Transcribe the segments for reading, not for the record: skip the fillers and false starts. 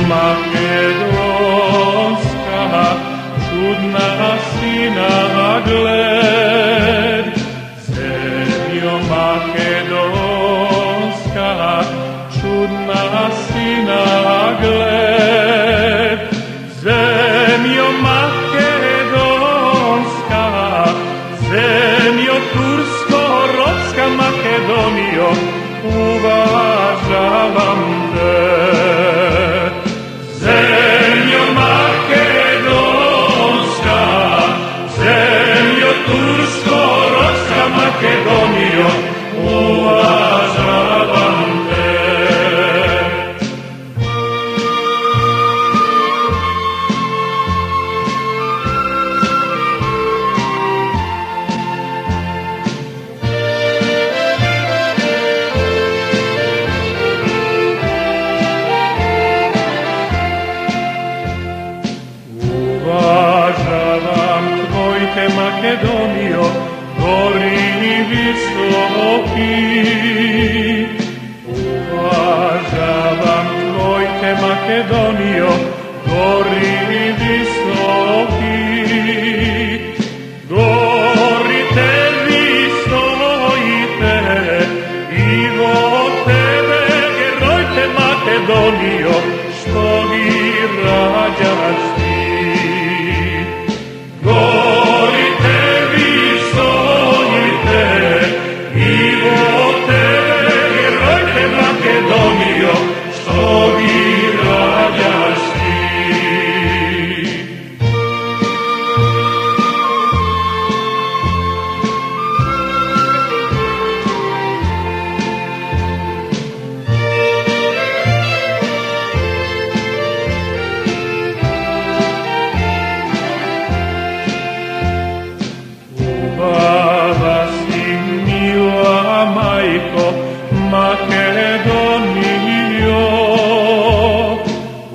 makedonska, čudna si nagled. Zemljo makedonska, čudna si nagled. Zemljo makedonska, zemljo tursko-ropska Makedonijo, uvažavam te. Zemljo makedonska, zemljo tursko-ropska Makedonijo, uvažavam te. Uvažavam tvojte Makedonijo, gori visoki. Uvažavam tvojte Makedonijo, gori visoki. Gorite visojite, i vo tebe gerojte Makedonijo, što vi rađaš ti. Gorite visojite, i vo tebe gerojte Makedonijo, što vi rađaš ti. Ubava si mila majko Makedonijo,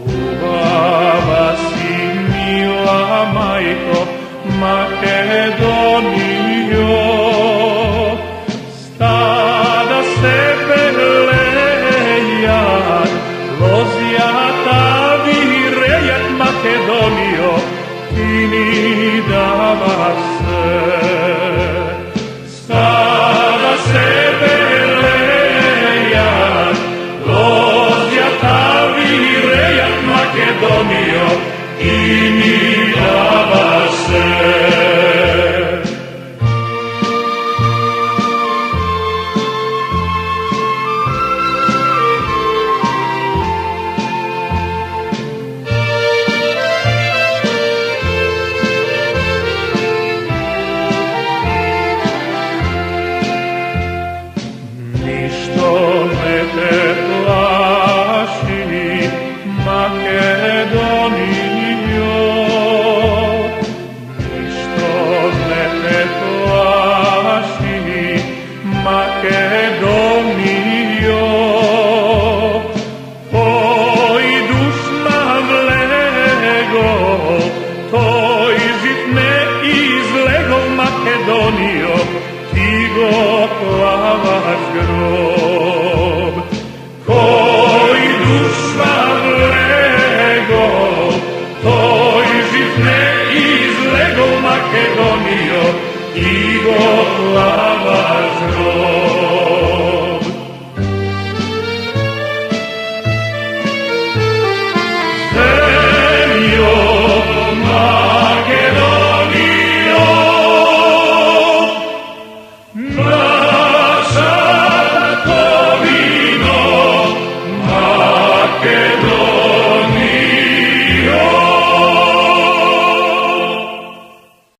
ubava si mila majko Makedonijo. Stada se pelejat, lozjata virejat Makedonijo, ti mi davaš se. Stada se pelejat, lozjata virejat Makedonijo, ti mi davaš se. Ništo ne te plaši, Makedonijo. Ništo ne te plaši, Makedonijo. Tvoj dušma vlego, tvoj žit ne izlego Makedonijo, ti go plavaš grob. Koji dušma vlego, tvoj žit ne izlego Makedonijo, ti go plavaš grob.